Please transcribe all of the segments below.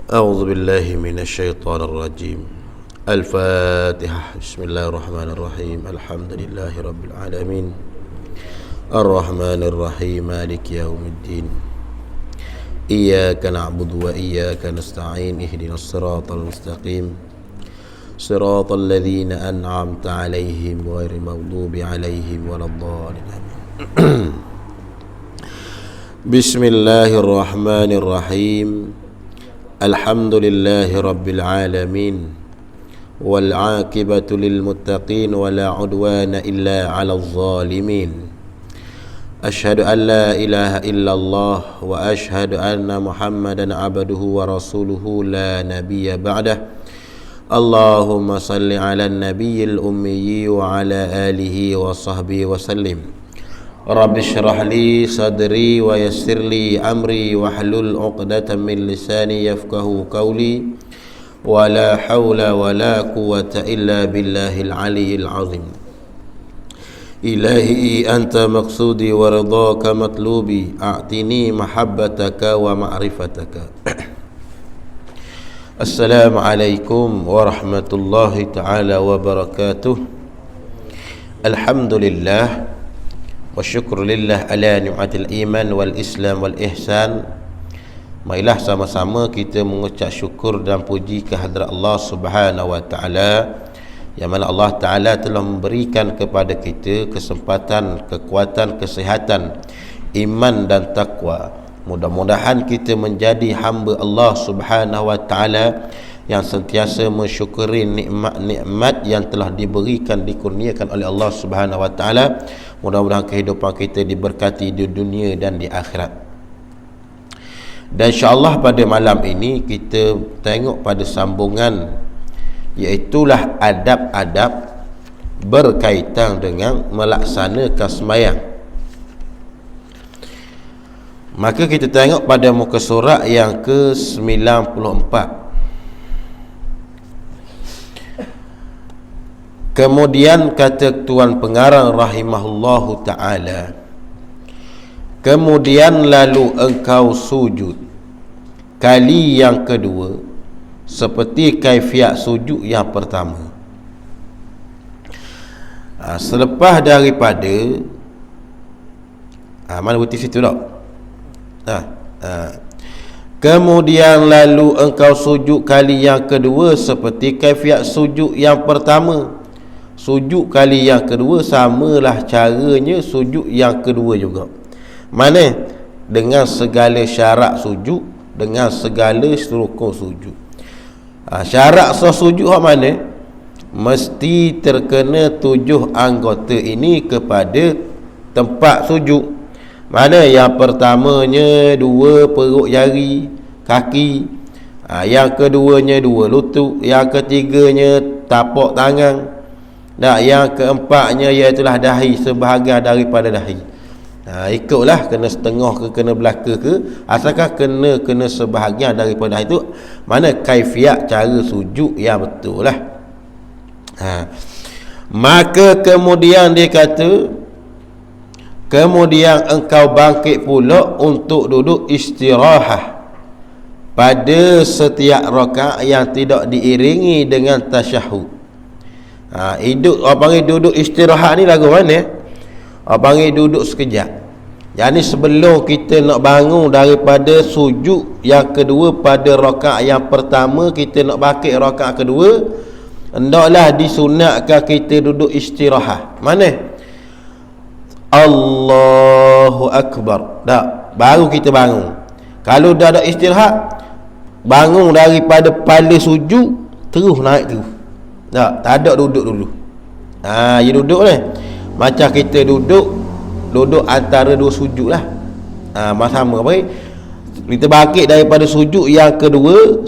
أعوذ بالله من الشيطان الرجيم. الفاتحة. بسم الله الرحمن الرحيم. الحمد لله رب العالمين الرحمن الرحيم مالك يوم الدين. إياك نعبد وإياك نستعين. اهدنا الصراط المستقيم صراط الذين أنعمت عليهم غير المغضوب عليهم ولا الضالين. بسم الله الرحمن الرحيم. الحمد لله رب العالمين والعاقبة للمتقين ولا عدوان إلا على الظالمين. أشهد أن لا إله إلا الله وأشهد أن محمدا عبده ورسوله لا نبي بعده. اللهم صل على النبي الأمي وعلى آله وصحبه وسلم. رب اشرح لي صدري ويسر لي أمري واحلل عقدة من لساني يفقه قولي ولا حول ولا قوة إلا بالله العلي العظيم. إلهي أنت مقصودي ورضاك مطلوبي، أعطني محبتك ومعرفتك. السلام عليكم ورحمة الله تعالى وبركاته. الحمد لله والsyukur lillah ala ni'matil iman wal islam wal ihsan. Marilah sama-sama kita mengucap syukur dan puji kehadrat Allah Subhanahu wa taala, yang mana Allah taala telah memberikan kepada kita kesempatan, kekuatan, kesihatan, iman dan takwa. Mudah-mudahan kita menjadi hamba Allah Subhanahu wa taala yang sentiasa mensyukuri nikmat-nikmat yang telah diberikan, dikurniakan oleh Allah Subhanahu wa taala. Mudah-mudahan kehidupan kita diberkati di dunia dan di akhirat. Dan insya-Allah pada malam ini kita tengok pada sambungan, iaitulah adab-adab berkaitan dengan melaksanakan sembahyang. Maka kita tengok pada muka surat yang ke-94. Kemudian kata Tuan Pengarang rahimahullahu ta'ala, kemudian lalu engkau sujud kali yang kedua seperti kaifiat sujud yang pertama. Selepas daripada mana bukti situ tak? Kemudian lalu engkau sujud kali yang kedua seperti kaifiat sujud yang pertama. Sujud kali yang kedua samalah caranya sujud yang kedua juga. Mana? Dengan segala syarat sujud, dengan segala rukun sujud. Syarat sah sujud hak mana? Mesti terkena 7 anggota ini kepada tempat sujud. Mana? Yang pertamanya 2 perut jari kaki, yang keduanya 2 lutut, yang ketiganya tapak tangan. Yang keempatnya iaitulah dahi, sebahagian daripada dahi. Ikutlah, kena setengah ke kena belaka ke, asalkan kena sebahagian daripada dahi itu. Mana kaifiat cara sujud yang betul lah. Maka kemudian dia kata, kemudian engkau bangkit pula untuk duduk istirahat pada setiap rakaat yang tidak diiringi dengan tasyahud. Orang panggil duduk istirahat ni lagu mana? Orang panggil duduk sekejap. Yang ni sebelum kita nak bangun daripada sujud yang kedua pada rakaat yang pertama, kita nak bangkit rakaat kedua, hendaklah disunatkan kita duduk istirahat. Mana? Allahu Akbar. Tak, baru kita bangun. Kalau dah ada istirahat, bangun daripada pada sujud, terus naik terus. Tak ada duduk dulu. Ya duduk ni. Macam kita duduk antara 2 sujud lah. Sama apa? Kita bangkit daripada sujud yang kedua,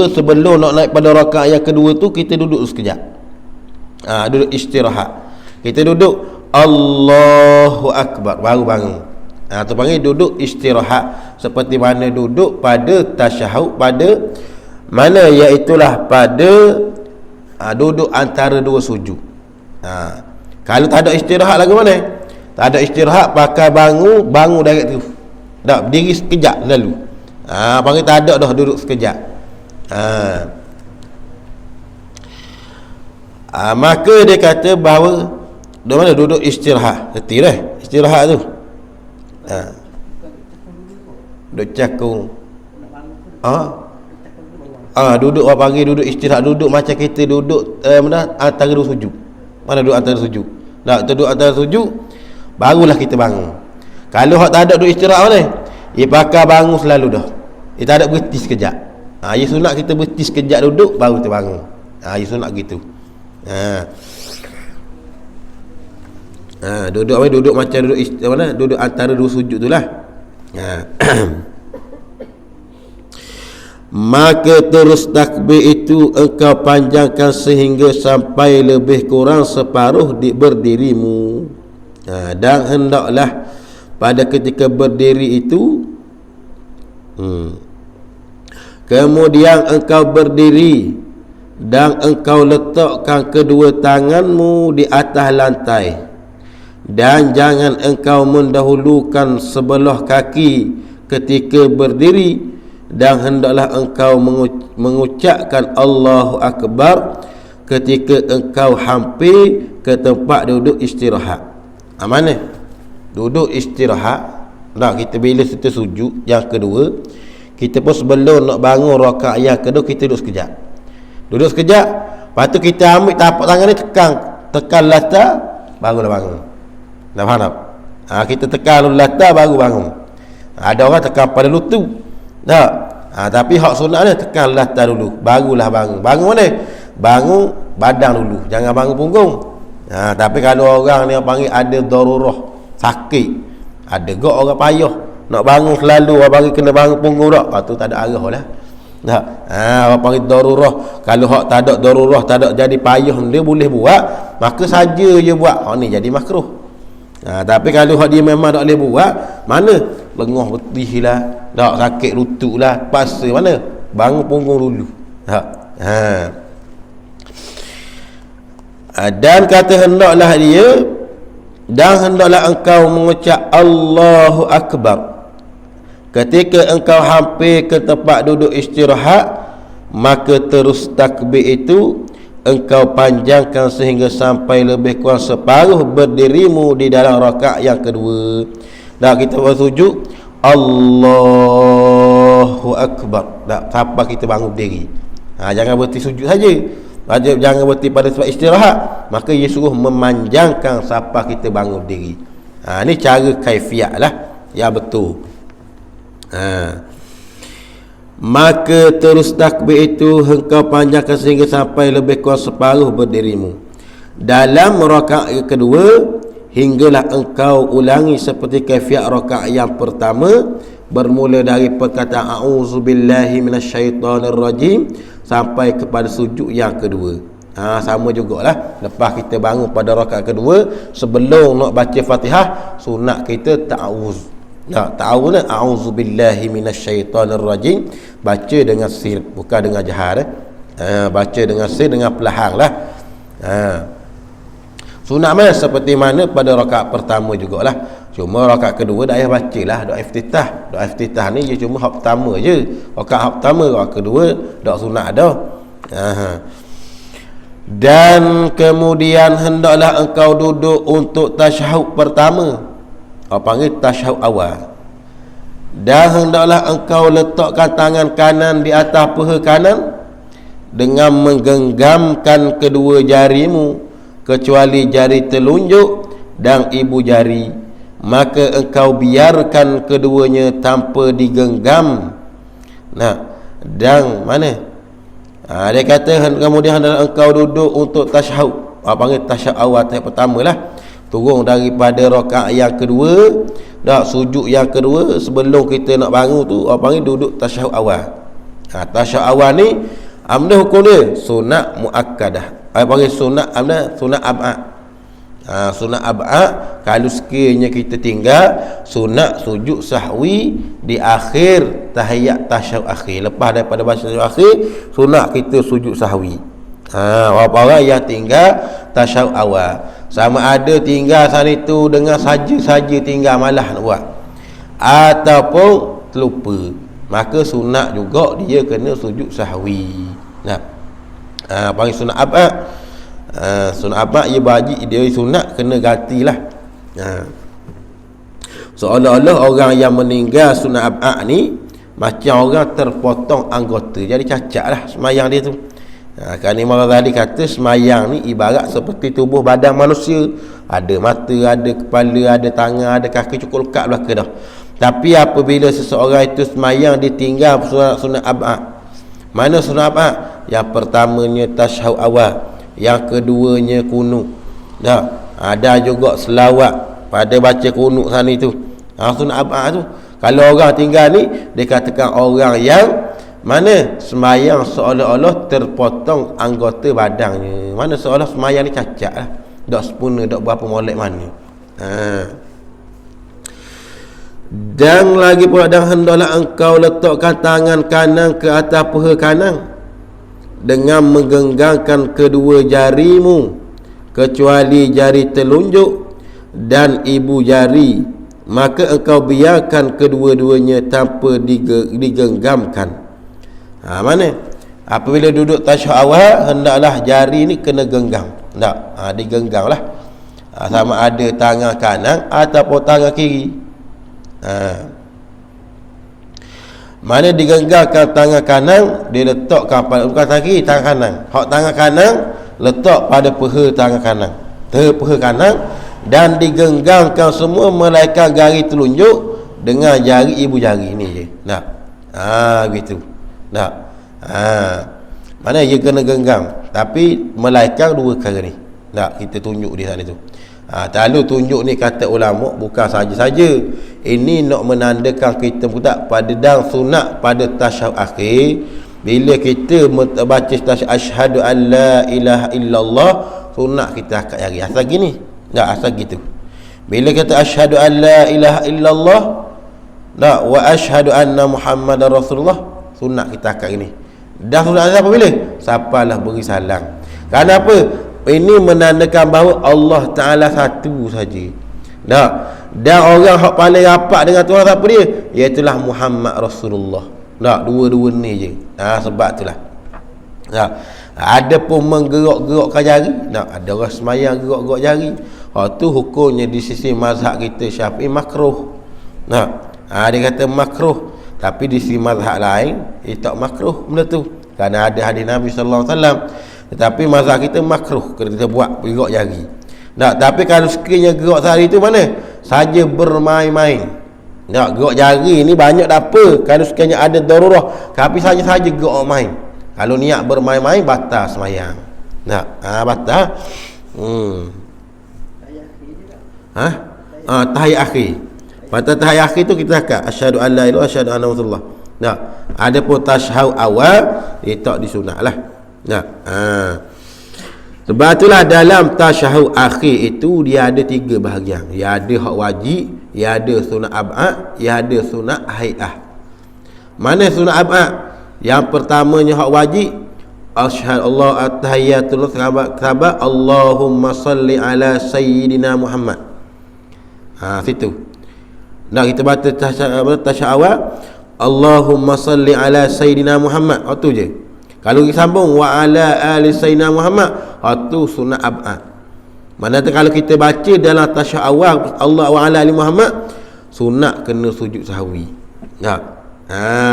sebelum nak naik pada rakaat yang kedua tu, kita duduk sekejap. Duduk istirahat. Kita duduk Allahu Akbar, baru bangun. Tu panggil duduk istirahat, seperti mana duduk pada tasyahud, pada mana iaitulah pada duduk antara 2 sujud. Kalau tak ada istirahat lagu mana? Tak ada istirahat, pakai bangun direct tu. Tak, berdiri sekejap lalu. Panggil tak ada dah, duduk sekejap. Maka dia kata bahawa duduk istirahat. Reti dah istirahat tu. Duduk cakung. Duduk orang panggil duduk istirahat, duduk macam kita duduk antara dua sujud. Mana duduk antara sujud? Duduk antara sujud barulah kita bangun. Kalau hak tak ada duduk istirahat ni, dia pakai bangun selalu dah. Dia tak ada berhenti sekejap. Ya sunat kita berhenti sekejap duduk baru kita bangun. Ya sunat gitu. Duduk macam duduk duduk antara dua sujud tu lah. Maka terus takbir itu engkau panjangkan sehingga sampai lebih kurang separuh berdirimu. Dan hendaklah pada ketika berdiri itu kemudian engkau berdiri dan engkau letakkan kedua tanganmu di atas lantai, dan jangan engkau mendahulukan sebelah kaki ketika berdiri, dan hendaklah engkau mengucapkan Allahu Akbar ketika engkau hampir ke tempat duduk istirahat. Mana? Duduk istirahat. Kita bila kita sujud yang kedua, kita pun sebelum nak bangun rakaat yang kedua, kita duduk sekejap. Lepas tu kita ambil tapak tangan ni, tekan latar, barulah bangun. Dah faham tak? Kita tekan latar baru bangun. Ada orang tekan pada lutut. Tak? Tapi hak sunat ni tekan latar dulu, barulah bangun. Bangun mana? Bangun badan dulu, jangan bangun punggung. Tapi kalau orang ni panggil ada darurah, sakit, ada gak orang payah nak bangun selalu, orang panggil kena bangun punggung tak, tu tak ada arah lah. Tak? Orang panggil darurah. Kalau hak tak ada darurah, tak ada jadi payah, dia boleh buat, maka saja je buat. Ni jadi makruh. Tapi kalau hak dia memang tak boleh buat, mana lengah betih lah, tak sakit lutut lah, paksa mana bangun punggung dulu. Dan kata hendaklah dia, dan hendaklah engkau mengucap Allahu Akbar ketika engkau hampir ke tempat duduk istirahat. Maka terus takbir itu engkau panjangkan sehingga sampai lebih kurang separuh berdirimu di dalam rakaat yang kedua. Kita bersujud Allahu Akbar, sampai kita bangun berdiri. Jangan berhenti sujud saja, jangan berhenti pada tempat istirahat. Maka ia suruh memanjangkan sampai kita bangun berdiri. Ini cara kaifiat lah yang betul. Maka terus takbir itu engkau panjangkan sehingga sampai lebih kurang separuh berdirimu dalam rakaat kedua, hinggalah engkau ulangi seperti kaifiat rakaat yang pertama, bermula dari perkataan a'udzubillahi minasyaitonirrajim sampai kepada sujud yang kedua. Sama jugalah lepas kita bangun pada rakaat kedua, sebelum nak baca Fatihah, sunat kita ta'awuz. Ta'awuz, a'udzubillahi minasyaitonirrajim, baca dengan sir, bukan dengan jahar. Baca dengan sir, dengan perlahan lah. Sunat mana seperti mana pada rakaat pertama jugalah. Cuma rakaat kedua dah payah bacalah doa iftitah. Doa iftitah ni dia cuma hak pertama je. Rakaat pertama, rakaat kedua dak sunat dah. Dan kemudian hendaklah engkau duduk untuk tasyahud pertama. Panggil tasyahud awal. Dan hendaklah engkau letakkan tangan kanan di atas paha kanan dengan menggenggamkan kedua jarimu, kecuali jari telunjuk dan ibu jari, maka engkau biarkan keduanya tanpa digenggam. Dan mana? Dia kata kemudian hendaklah engkau duduk untuk tasyahud. Panggil tasyahud awal, tahap pertama lah. Turun daripada rakaat yang kedua, sujud yang kedua, sebelum kita nak bangun tu, panggil duduk tasyahud awal. Tasyahud awal ni amna hukum dia sunat muakkadah. Panggil sunat sunat ab'ad. Sunat ab'ad, kalau sekiranya kita tinggal sunat sujud sahwi di akhir tahiyat tasyahud akhir. Lepas daripada baca tasyahud akhir, sunat kita sujud sahwi. Orang-orang yang tinggal tasyahud awal, sama ada tinggal sana itu dengan saja tinggal malah nak buat, ataupun terlupa. maka sunat juga dia kena sujud sahwi. Nah, panggil sunat abad. Sunat abad ia wajib, dia sunat kena gantilah. Seolah-olah orang yang meninggal sunat abad ni macam orang terpotong anggota, jadi cacat lah semayang dia tu. Kan Imam Ghazali kata semayang ni ibarat seperti tubuh badan manusia, ada mata, ada kepala, ada tangan, ada kaki, cukup lekat belaka dah. Tapi apabila seseorang itu semayang ditinggal sunat abad. Mana sunat abad? Yang pertamanya tasyahud awal, yang keduanya kunut. Ada juga selawat pada baca kunut sana itu. Sunat abad tu kalau orang tinggal ni, dia katakan orang yang mana semayang seolah-olah terpotong anggota badannya. Mana seolah semayang ni cacat lah, tak sempurna, tak berapa molek mana. Dan lagi pula, dan hendaklah engkau letakkan tangan kanan ke atas paha kanan dengan menggenggamkan kedua jarimu kecuali jari telunjuk dan ibu jari, maka engkau biarkan kedua-duanya tanpa digenggamkan. Mana? Apabila duduk tasyahud awal, hendaklah jari ni kena genggam. Digenggam lah. Sama ada tangan kanan ataupun tangan kiri. Mana digenggamkan tangan kanan, dia letakkan pada, bukan tangan kiri, tangan kanan. Hak tangan kanan letak pada paha tangan kanan, paha kanan, dan digenggamkan semua melainkan jari telunjuk dengan jari ibu jari ni je. Gitu. Mana dia kena genggam, tapi melainkan dua perkara ni. Kita tunjuk di sana tu. Lalu tunjuk ni kata ulama bukan saja-saja ini nak menandakan kita pula pada dan sunat pada tasyahud akhir. Bila kita baca tasyahud asyhadu an la ilaha illallah, sunat kita angkat jari asal gini. Asal gitu. Bila kata asyhadu an la ilaha illallah wa asyhadu anna muhammadar rasulullah, sunat kita angkat gini. Dah sunat apa bila? Siapalah beri salam. Kenapa? Ini menandakan bahawa Allah Ta'ala satu saja. Dan orang yang paling rapat dengan Tuhan siapa dia? Iaitulah Muhammad Rasulullah. Dua-dua ni je. Sebab itulah. Ada pun menggerak-gerakkan jari. Ada orang semayang gerak-gerak jari. Tu hukumnya di sisi mazhab kita Syafi'i makruh. Dia kata makruh. Tapi di sisi mazhab lain, tak makruh benda tu. Kerana ada hadis Nabi sallallahu alaihi wasallam. Tetapi mazhab kita makruh kalau kita buat gerak jari. Tapi kalau sekiranya gerak jari tu mana? Saja bermain-main. Gerak jari ni banyak tak apa kalau sekiranya ada darurah. Tapi saja-saja gerak main. Kalau niat bermain-main, batal semayang. Batal. Tahiyat akhir. Pada tahiyat akhir tu kita cakap asyhadu an la ilaha illallah asyhadu anna rasulullah. Ada pun tasyahud awal dia tak disunatlah. Sebab itulah dalam tasyahud akhir itu dia ada 3 bahagian. Dia ada hak wajib, dia ada sunat abad, dia ada sunat hai'ah. Mana sunat abad? Yang pertamanya hak wajib, asyhadu Allah at-tahiyyatul sahabat Allahumma salli ala sayyidina Muhammad. Situ. Kita baca tasyahud awal, Allahumma salli ala sayyidina Muhammad. Tu je. Kalau kita sambung wa ala ali sayyidina Muhammad, tu sunat abad. Manakala kalau kita baca dalam tasyahud awal Allah wa ala ali Muhammad, sunat kena sujud sahwi.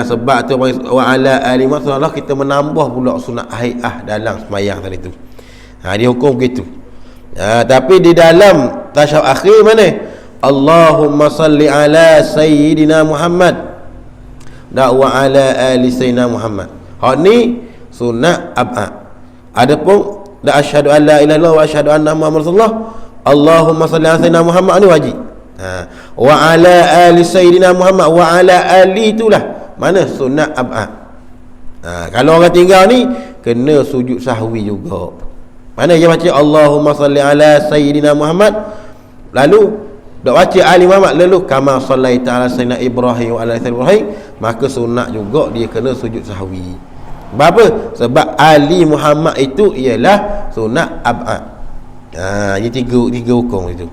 Sebab tu wa ala ali Muhammad kita menambah pula sunat hai'ah dalam sembahyang tadi tu. Dia hukum begitu. Tapi di dalam tasyahud akhir mana? Allahumma salli ala sayyidina Muhammad wa ala ali sayyidina Muhammad. Hak ni sunat abad. Adapun la asyhadu an la ilaha illallah wa asyhadu anna muhammadar rasulullah, Allahumma salli ala sayyidina Muhammad ni wajib. Wa ala ali sayyidina Muhammad, wa ala ali itulah mana sunat abad. Kalau orang tinggal ni kena sujud sahwi juga. Mana dia baca Allahumma salli ala sayyidina Muhammad, lalu dak baca ali Muhammad, lalu kama sallaita ala sayyidina Ibrahim wa ala sayyidina Ibrahim, maka sunat juga dia kena sujud sahwi. Sebab apa? Sebab ali Muhammad itu ialah sunat abad. Ini tiga hukum itu.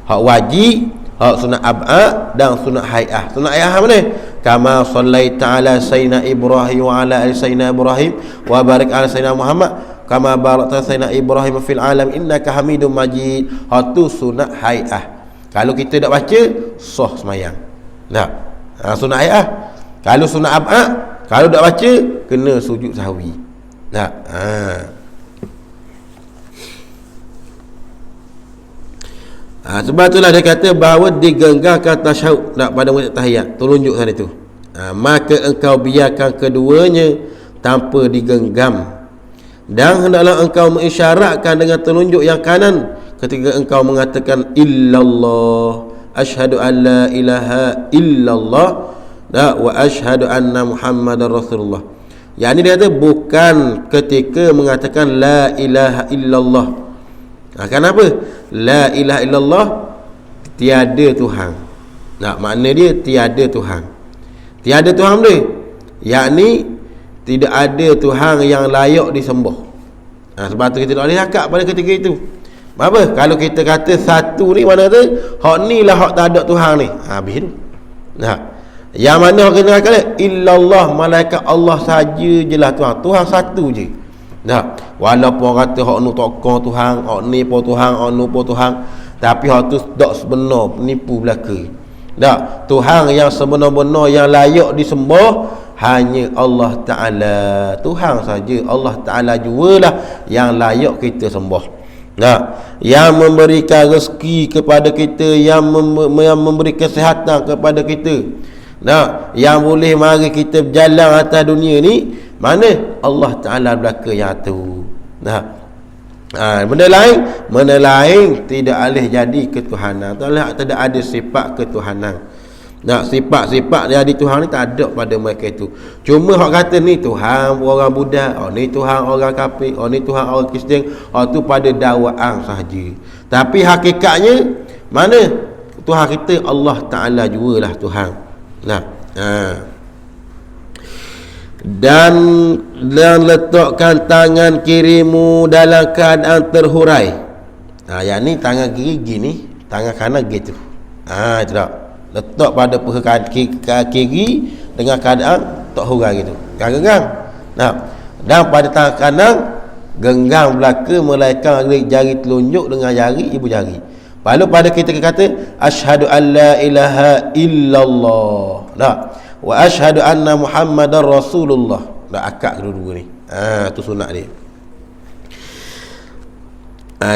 Hak wajib, hak sunat ab'ad dan sunat hay'ah. Sunat hay'ah mana? Kama sallaita ala sayyidina Ibrahim wa ala ali sayyidina Ibrahim wa barik ala sayyidina Muhammad kama barakta sayyidina Ibrahim fil alam innaka Hamidum Majid. Tu sunat hay'ah. Kalau kita tak baca, sah semayang. Nah, sunat hay'ah. Kalau sunat ab'ad, kalau tak baca, kena sujud sahwi. Nah, sebab itulah dia kata bahawa digenggamkan tasyahud pada waktu tahiyat. Tunjuk sana tu. Maka engkau biarkan keduanya tanpa digenggam. Dan hendaklah engkau mengisyaratkan dengan telunjuk yang kanan ketika engkau mengatakan illallah, asyhadu an la ilaha illallah wa asyhadu anna Muhammadar Rasulullah. Yang ini dia kata bukan ketika mengatakan la ilaha illallah. Kenapa? La ilaha illallah, tiada Tuhan. Makna dia tiada Tuhan. Tiada Tuhan dia, yakni tidak ada Tuhan yang layak disembah. Sebab tu kita tak boleh cakap pada ketika itu. Apa? Kalau kita kata satu ni, mana tu hak ni lah hak tak ada Tuhan ni, habis tu. Yang mana hak kita kata illallah, malaikat Allah saja jelah Tuhan. Tuhan satu je. Walaupun orang kata hak nu tokoh Tuhan, hak ni po Tuhan, hak nu po Tuhan, tapi hak tu tak sebenar, penipu belaka. Tuhan yang sebenar-benar yang layak disembah hanya Allah Ta'ala. Tuhan saja, Allah Ta'ala jualah yang layak kita sembah. Yang memberikan rezeki kepada kita, yang memberi kesihatan kepada kita, yang boleh mari kita berjalan atas dunia ni, mana Allah Ta'ala belaka yang tu. Benda lain tidak boleh jadi ketuhanan. Tak ada sifat ketuhanan. Sifat-sifat jadi Tuhan ni tak ada pada mereka itu. Cuma hak kata ni Tuhan orang Buddha, ni Tuhan orang kafir, ni Tuhan orang Kristian, tu pada dakwaan sahaja. Tapi hakikatnya mana Tuhan kita Allah Ta'ala jualah Tuhan. Dan letakkan tangan kirimu dalam keadaan terhurai. Yang ni tangan kiri gini, tangan kanan gitu. Itu tak. Letak pada paha kiri dengan keadaan tak hurai gitu. Genggam. Dan pada tangan kanan genggam belaka melainkan jari telunjuk dengan jari ibu jari. Lalu pada kita kata asyhadu an la ilaha illallah. Wa asyhadu anna Muhammadar Rasulullah. Akak kedua-dua ni. Tu sunat dia.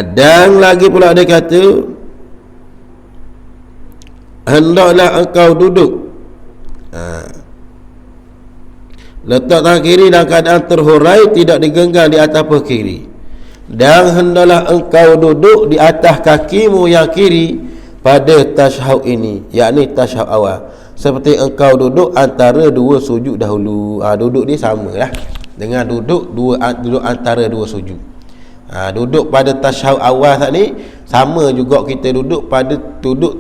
Dan lagi pula dia kata hendaklah engkau duduk. Letak tangan kiri dalam keadaan terhurai, tidak digenggam di atas paha kiri. Dan hendaklah engkau duduk di atas kakimu yang kiri pada tasyahud ini, yakni tasyahud awal, seperti engkau duduk antara dua sujud dahulu. Duduk dia sama lah dengan duduk antara dua sujud. Duduk pada tasyahud awal saat ni sama juga kita duduk pada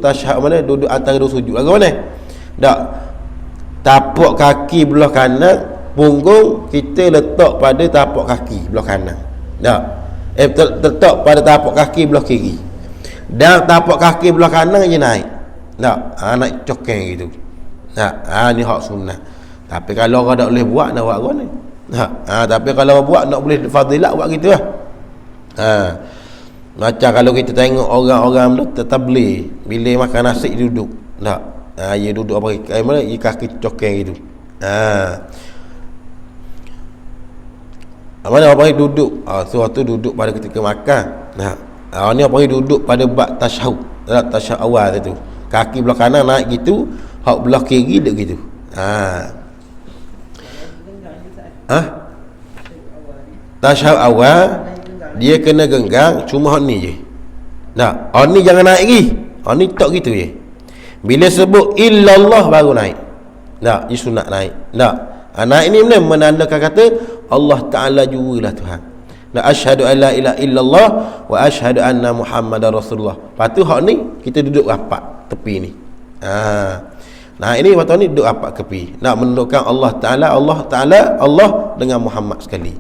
tasyahud mana, duduk antara dua sujud. Lagu mana? Tapak kaki belah kanan, punggung kita letak pada tapak kaki belah kanan. Letak pada tapak kaki belah kiri. Dan tapak kaki belah kanan je naik. Naik cokeng gitu. Ni hak sunnah. Tapi kalau orang tak boleh buat, nak buat apa ni? Tapi kalau buat nak boleh fadilat buat gitu lah. Macam kalau kita tengok orang-orang tetap beli bila makan nasi duduk. Dia duduk apa mana, dia kaki cokeng gitu. Mana orang panggil duduk? Suatu duduk pada ketika makan. Ni orang panggil duduk pada bab tasyahud. Tasyahud awal tu. Kaki belah kanan naik gitu, hak belah kiri dek gitu. Tasyahud awal dia kena genggam, cuma hak ni je. Hak ni jangan naik lagi. Hak ni tak gitu je. Bila sebut illallah baru naik. Dia sunat naik. Naik ni benar menandakan kata Allah Ta'ala jualah Tuhan. Asyhadu an la ilaha illallah wa asyhadu anna Muhammadar Rasulullah. Lepas tu hak ni kita duduk rapat tepi ni. Ini waktu ni duduk rapat tepi. Nak menunjukkan Allah Ta'ala Allah dengan Muhammad sekali.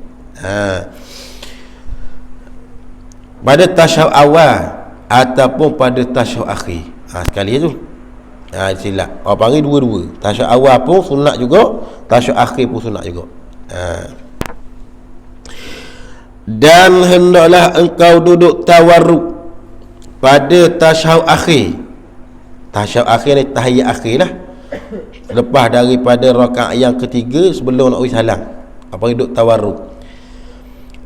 Pada tasyahud awal ataupun pada tasyahud akhir. Sekali tu. Silap. Orang panggil dua-dua. Tasyahud awal pun sunat juga, tasyahud akhir pun sunat juga. Dan hendaklah engkau duduk tawarruk pada tasyahud akhir. Tasyahud akhir ni tahiyat akhir lah, lepas daripada rakaat yang ketiga sebelum nak salam. Apa duduk tawarruk?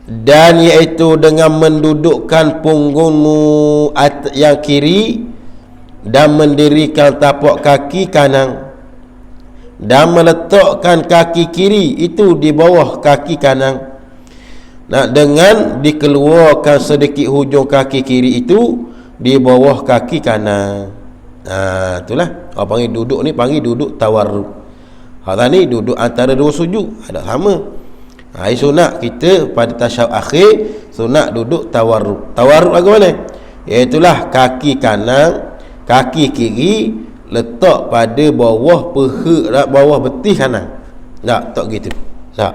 Dan iaitu dengan mendudukkan punggungmu yang kiri dan mendirikan tapak kaki kanan dan meletakkan kaki kiri itu di bawah kaki kanan. Dengan dikeluarkan sedikit hujung kaki kiri itu di bawah kaki kanan. Itulah orang panggil duduk ni, panggil duduk tawarruk. Hak ni duduk antara dua sujud, ada sama. Sunat kita pada tasyahud akhir sunat duduk tawarruk. Tawarruk lagu mana? Iaitulah kaki kanan, kaki kiri letak pada bawah peha, bawah betis kanan. Tak gitu. Tak.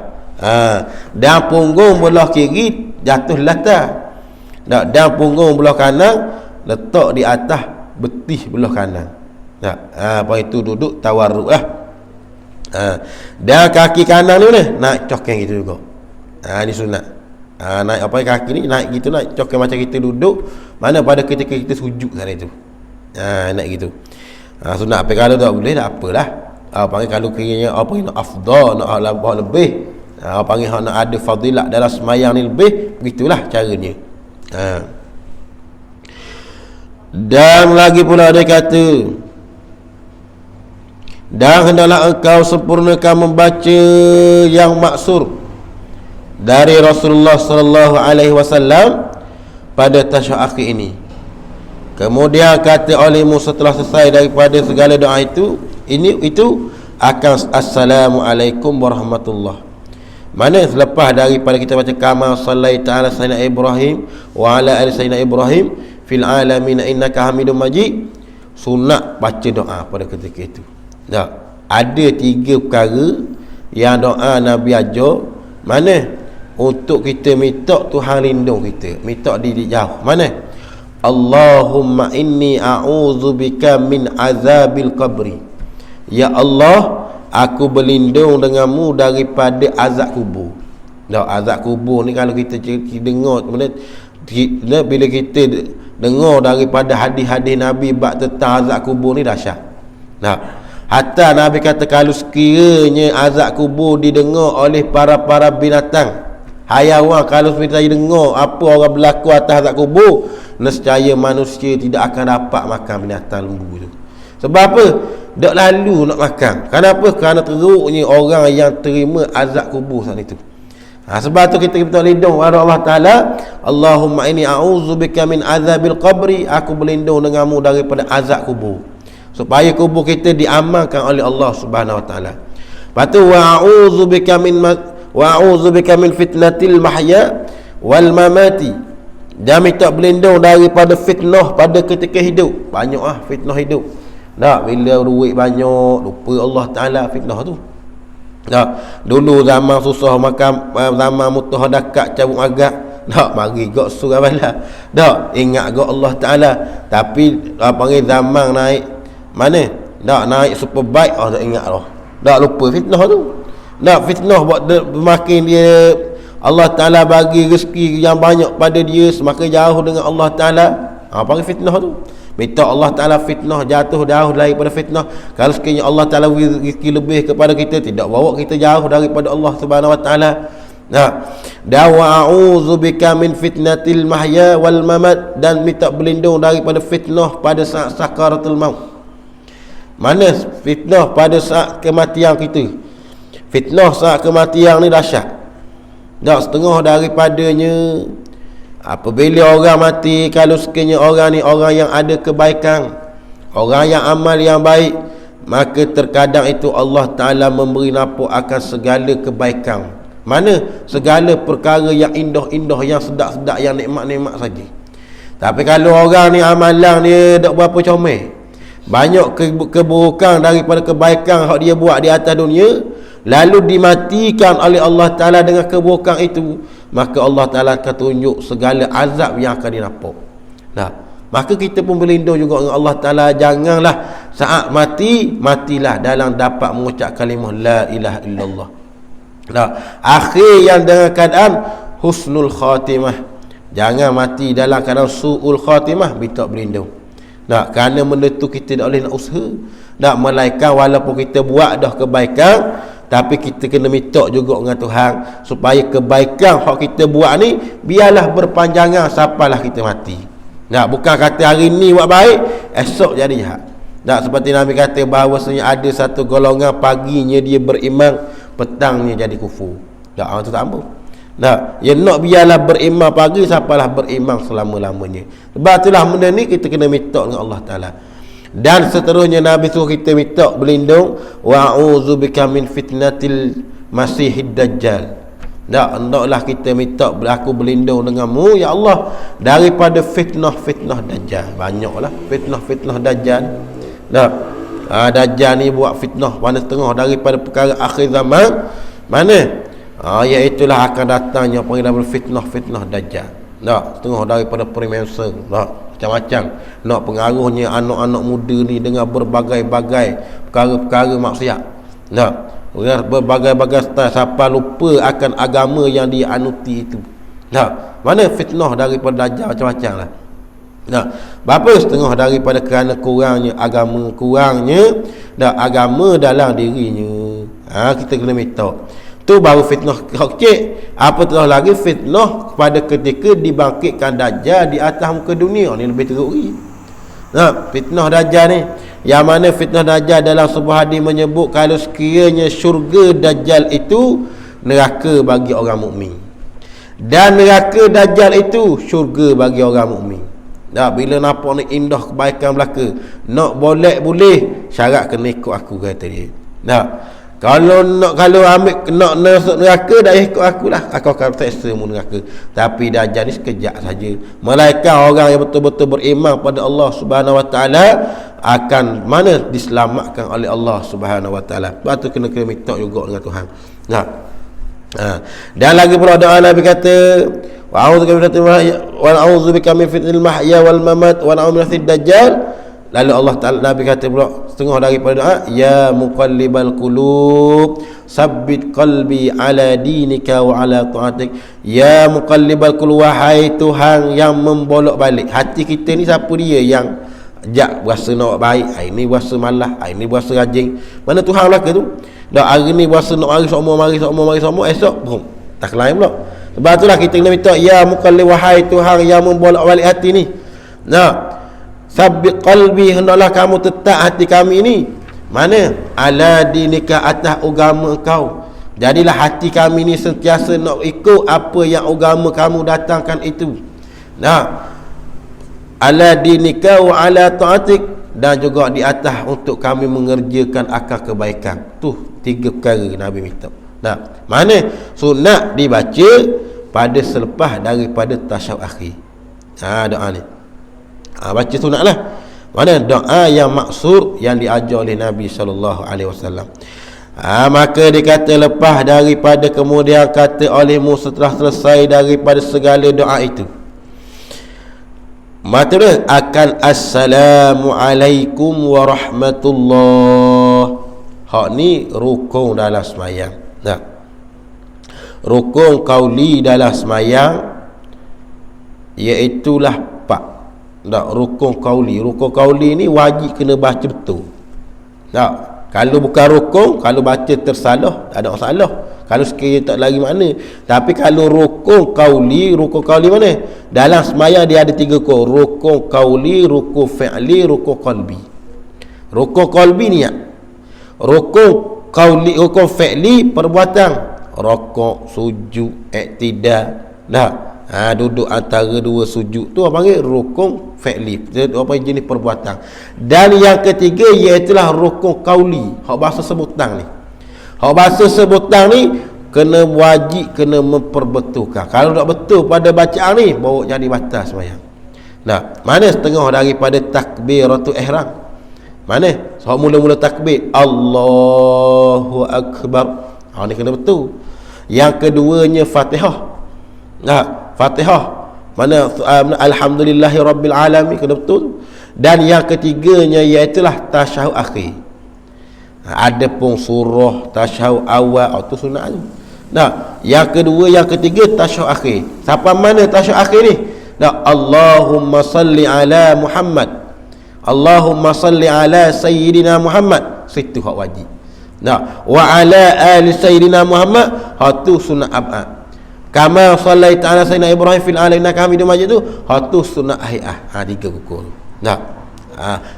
Dan punggung belah kiri jatuh latar. Dan punggung belah kanan letak di atas betis belah kanan. Apa itu duduk tawarruk lah. Dan kaki kanan ni naik cokeng gitu juga. Ni sunat. Naik apa kaki ni naik gitu, naik cokeng macam kita duduk mana pada ketika kita sujud sana itu. Naik gitu. Sunat apa kalau tak boleh tak apalah. Panggil kalau kiranya apa yang afdal, nak lebih. Panggil nak ada fadilat dalam semayang ni lebih, begitulah caranya. Dan lagi pula dia kata, dan hendaklah engkau sempurnakan membaca yang maksur dari Rasulullah sallallahu alaihi wasallam pada tasyahud akhir ini. Kemudian kata olehmu setelah selesai daripada segala doa itu akan assalamualaikum warahmatullahi. Mana selepas daripada kita baca kama sallaita ala sayyidina Ibrahim wa ala ali sayyidina Ibrahim fil alamin innaka Hamidum Majid, sunat baca doa pada ketika itu. Ada 3 perkara yang doa Nabi ajar. Mana? Untuk kita minta Tuhan lindung kita, minta diri jauh. Mana? Allahumma inni a'udzubika min azabil qabri. Ya Allah, aku berlindung denganmu daripada azab kubur. Azab kubur ni kalau kita dengar, bila kita dengar daripada hadis-hadis Nabi bab tentang azab kubur ni dahsyat. Hatta Nabi kata kalau sekiranya azab kubur didengar oleh para binatang, hayawan, kalau kita dengar apa orang berlaku atas azab kubur, nescaya manusia tidak akan dapat makan binatang lembu tu. Sebab apa? Tak lalu nak makan. Kenapa? Kerana teruknya orang yang terima azab kubur saat itu. Sebab tu kita minta lindung kepada Allah Ta'ala. Allahumma inni a'udzubika min azabil qabri. Aku berlindung denganmu daripada azab kubur, supaya kubur kita diamalkan oleh Allah Subhanahu Wa Ta'ala. Lepas tu wa'udzubika min fitnatil mahya wal mamati. Dan minta berlindung daripada fitnah pada ketika hidup. Banyak fitnah hidup. Bila duit banyak lupa Allah Ta'ala, fitnah tu. Dulu zaman susah makan, zaman mutah dekat cabut agak, mari gak surah bala. Ingat gak Allah Ta'ala. Tapi panggil zaman naik mana? Naik superbike, tak ingat dah. Lupa fitnah tu. Fitnah buat makin dia Allah Ta'ala bagi rezeki yang banyak pada dia, semakin jauh dengan Allah Ta'ala. Panggil fitnah tu. Minta Allah Ta'ala fitnah, jatuh jauh daripada fitnah. Kalau sekiranya Allah Ta'ala rezeki lebih kepada kita, tidak bawa kita jauh daripada Allah Subhanahu Wa Ta'ala. Dan wa'udzubika min fitnatil mahya wal mamat. Dan minta berlindung daripada fitnah pada saat sakaratul maut. Mana fitnah pada saat kematian kita? Fitnah saat kematian ni dahsyat. Setengah daripadanya apabila orang mati, kalau sekiranya orang ni orang yang ada kebaikan, orang yang amal yang baik, maka terkadang itu Allah Ta'ala memberi nampak akan segala kebaikan. Mana? Segala perkara yang indah-indah, yang sedap-sedap, yang nikmat-nikmat saja. Tapi kalau orang ni amalan dia tak berapa comel, banyak keburukan daripada kebaikan yang dia buat di atas dunia, lalu dimatikan oleh Allah Ta'ala dengan keburukan itu, maka Allah Ta'ala akan tunjuk segala azab yang akan dinampak. Maka kita pun berlindung juga dengan Allah Ta'ala. Janganlah saat matilah dalam dapat mengucap kalimah la ilaha illallah. Nah, akhir yang dengan keadaan husnul khatimah. Jangan mati dalam keadaan su'ul khatimah, minta berlindung. Nah, kerana benda tu kita tak boleh nak usaha. Tak, melainkan walaupun kita buat dah kebaikan, tapi kita kena minta juga dengan Tuhan supaya kebaikan yang kita buat ni biarlah berpanjangan sampailah kita mati. Nah, bukan kata hari ni buat baik, esok jadi jahat. Tak, seperti Nabi kata bahawasanya ada satu golongan paginya dia beriman, petangnya jadi kufur. Tak, orang tu tak mampu. Nah, ya nak biarlah beriman pagi sampailah beriman selama-lamanya. Sebab itulah benda ni kita kena minta dengan Allah Ta'ala. Dan seterusnya Nabi suruh kita minta berlindung, wa'udzubika min fitnatil masihid dajjal. Hendaklah kita minta aku berlindung denganmu ya Allah daripada fitnah-fitnah dajjal. Banyaklah fitnah-fitnah dajjal. Dajjal ni buat fitnah mana setengah daripada perkara akhir zaman. Mana? Iaitulah akan datangnya panggilan fitnah-fitnah dajjal. Setengah daripada premierser. Macam-macam nak pengaruhnya anak-anak muda ni dengan berbagai-bagai perkara-perkara maksiat. Berbagai-bagai style sampai lupa akan agama yang dianuti itu. Mana fitnah daripada dajjal macam-macam lah. Berapa setengah daripada kerana kurangnya agama, kurangnya agama dalam dirinya. Kita kena minta. Tu baru fitnah kecil. Apatah lagi fitnah pada ketika dibangkitkan dajjal di atas muka dunia ni lebih teruk lagi. Fitnah dajjal ni, yang mana fitnah dajjal dalam sebuah hadis menyebut kalau sekiranya syurga dajjal itu neraka bagi orang mukmin, dan neraka dajjal itu syurga bagi orang mukmin. Bila nampak ni indah kebaikan belaka, nak boleh syarat kena ikut aku, kata dia. Kalau ambil nak masuk neraka, dah ikut aku lah, aku akan seksa mu neraka. Tapi dajjal ni sekejap saja. Melainkan orang yang betul-betul beriman pada Allah Subhanahu Wa Taala akan mana diselamatkan oleh Allah Subhanahu Wa Taala. Sebab tu kena minta juga dengan Tuhan. Dan lagi pula doa Nabi kata, wa'audzubika min fitnatil mahya wal mamat wa na'udzu minasy dajjal. Lalu Allah Ta'ala, Nabi kata pula setengah daripada doa, ya muqallibal qulub sabbit qalbi ala dinika wa ala ta'atik. Ya muqallibal qulub, wahai Tuhan yang membolak balik hati kita ni. Siapa dia yang jak berasa nak baik, hari ni berasa malas, hari ni berasa rajin. Mana Tuhan lah ke tu? Hari ni berasa nak mari semua, esok boom, tak lain pula. Sebab itulah kita kena minta, ya muqallib, wahai Tuhan yang membolak balik hati ni. Sabbit qalbi, hendaklah kamu tetap hati kami ini. Mana? Ala dinika, atas agama kau. Jadilah hati kami ni sentiasa nak ikut apa yang agama kamu datangkan itu. Ala dinika wa ala ta'atik, dan juga di atas untuk kami mengerjakan akal kebaikan. Tu 3 perkara Nabi minta. Mana? Sunat dibaca pada selepas daripada tasyahud akhir. Doa ni. Baca sunat lah. Mana doa yang maksud yang diajar oleh Nabi SAW. Maka dikata lepas daripada kemudian kata olehmu setelah selesai daripada segala doa itu, maka akan assalamualaikum warahmatullah. Hak ni rukun dalam semayang. Rukun qauli dalam semayang iaitulah rukun qauli ni wajib kena baca betul. Kalau bukan rukun, kalau baca tersalah tak ada masalah, kalau sekiranya tak lagi makna. Tapi kalau rukun qauli mana? Dalam semayang dia ada 3 rukun qauli, rukun fi'li, rukun qalbi. Rukun qalbi niat, rukun qauli, rukun fi'li perbuatan, rukuk, sujud, iktidal. Duduk antara 2 sujud tu apa panggil rukun fi'li, apa jenis perbuatan. Dan yang ketiga iaitulah rukun qauli, hak bahasa sebutan ni. Hak bahasa sebutan ni kena wajib, kena memperbetulkan. Kalau tak betul pada bacaan ni, bawa jadi batal sembahyang. Mana setengah daripada takbiratul ihram? Mana? So mula-mula takbir Allahu akbar. Ni kena betul. Yang keduanya Fatihah. Fatihah mana alhamdulillahi rabbil alamin, kena betul. Dan yang ketiganya iaitulah tasyahud akhir. Ada pun surah tasyahud awal itu sunat tu. Nah, yang kedua, yang ketiga tasyahud akhir. Siapa mana tasyahud akhir ni? Nah, Allahumma salli ala Muhammad, Allahumma salli ala sayyidina Muhammad, situ hak wajib. Nah, wa ala ali sayyidina Muhammad, hatu sunat abad. Kama sallaita ala sayyidina Ibrahim fil alamin innaka Hamidum Majid tu, hatu sunat hayah. Tiga rukun. Nah,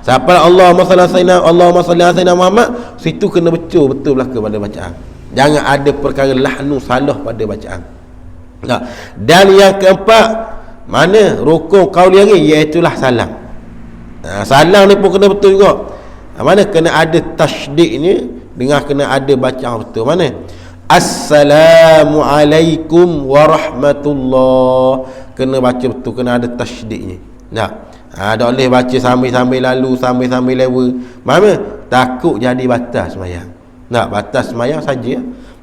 siapa Allahumma salli ala sayyidina Muhammad, situ kena betul belaka pada bacaan. Jangan ada perkara lahnu salah pada bacaan. Nah, dan yang keempat, mana rukun qauli ni, iaitulah salam. Salam ni pun kena betul juga. Mana kena ada tasydidnya dengan kena ada bacaan betul. Mana? Assalamualaikum warahmatullah, kena baca betul, kena ada tasydidnya. Nah, tak boleh baca sambil-sambil lalu, sambil-sambil lewat. Mana? Takut jadi batas sembahyang. Nak batas sembahyang saja.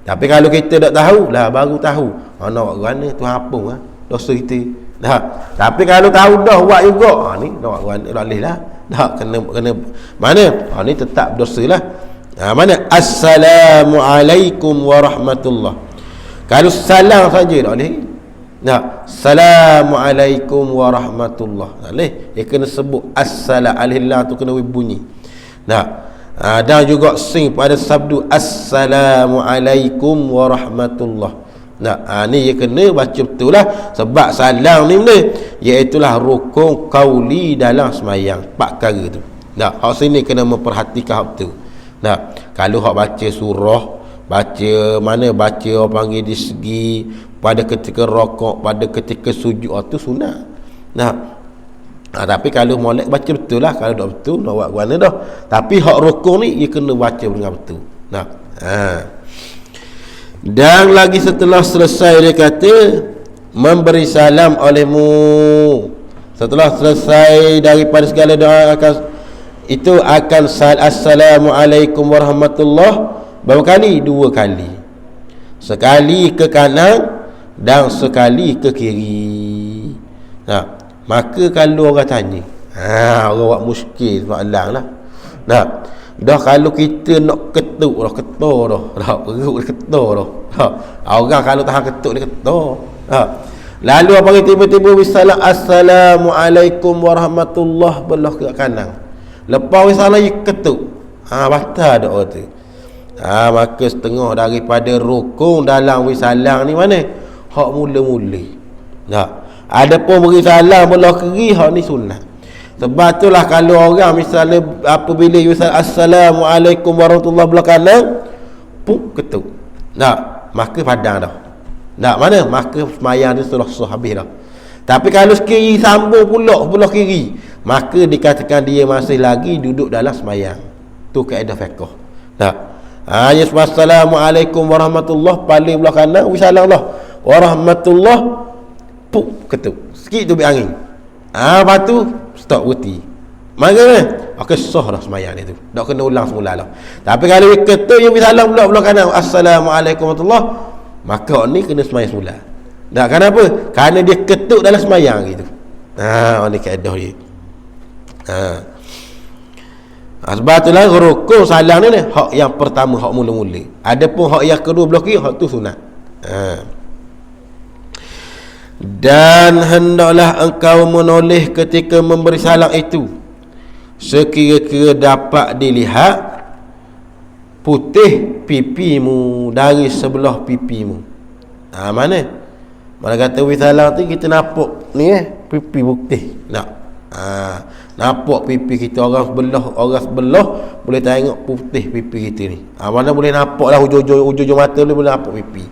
Tapi kalau kita tak tahu lah, baru tahu, nak buat mana tu apa dosa kita. Dah. Tapi kalau tahu dah buat juga, ni nak buat mana, tak boleh lah. Dah kena mana? Ni tetap dosa lah. Mana? Assalamualaikum warahmatullah. Kalau salam saja tak boleh. Nah, Assalamualaikum warahmatullah. Tak boleh. Dia kena sebut as-salam, alillah tu kena bunyi. Nah, dan juga sing pada sabdu Assalamualaikum warahmatullah. Nah, ni dia kena baca betul lah. Sebab salam ni benda, iaitulah rukun qauli dalam semayang. 4 perkara tu. Nah, hak sini kena memperhatikan hak betul. Nah, kalau hak baca surah, baca mana, baca orang panggil di segi pada ketika rokok, pada ketika sujud, tu sunat. Nah, tapi kalau molek baca betul lah. Kalau tak betul, nak buat mana dah. Tapi hak rukun ni dia kena baca dengan betul. Nah, dan lagi setelah selesai dia kata memberi salam olehmu. Setelah selesai daripada segala doa itu akan assalamualaikum warahmatullah berapa kali? 2 kali. Sekali ke kanan dan sekali ke kiri. Nah, maka kalau orang tanya, orang buat muskil soalan lah. Nah, dah kalau kita nak ketuk dah, ketuk dah perut dia ketuk dah. Orang kalau tahan ketuk dia ketuk. Lalu apa tiba-tiba bisalam assalamualaikum warahmatullah belah ke kanan. Lepas salam ketuk. Batal doa tu. Maka setengah daripada rukun dalam wisalang ni mana? Hak mula-mula. Ada pun beri salam belah kiri, hak ni sunat. Sebab itulah kalau orang misalnya apabila wisal assalamualaikum warahmatullahi belah kanan, ketuk. Maka padang dah. Mana? Maka semayang dia sudah habis dah. Tapi kalau sekiri sambung pula belah kiri, maka dikatakan dia masih lagi duduk dalam semayang. Tu kaedah fiqh. Assalamualaikum warahmatullahi, paling belah kanan wisalang lah warahmatullah, ketuk sikit tu ambil angin. Lepas tu stop berhenti. Mana? Okey, sah dah semayang dia tu. Tak kena ulang semula lah. Tapi kalau dia ketuk yang wisalang pula belah kanan assalamualaikum warahmatullah, maka ni kena semayang semula. Tak, kenapa? Kerana dia ketuk dalam semayang gitu. Ni kaedah dia. Sebab tu lah rukun salam ni hak yang pertama, hak mula-mula. Ada pun hak yang kedua belah kiri, hak tu sunat. Dan hendaklah engkau menoleh ketika memberi salam itu, sekira-kira dapat dilihat putih pipimu dari sebelah pipimu. Mana kata wisalam tu kita nampak ni pipi putih. Nampak pipi kita, orang sebelah boleh tengok putih pipi kita ni. Mana boleh nampak lah hujung mata boleh nampak pipi.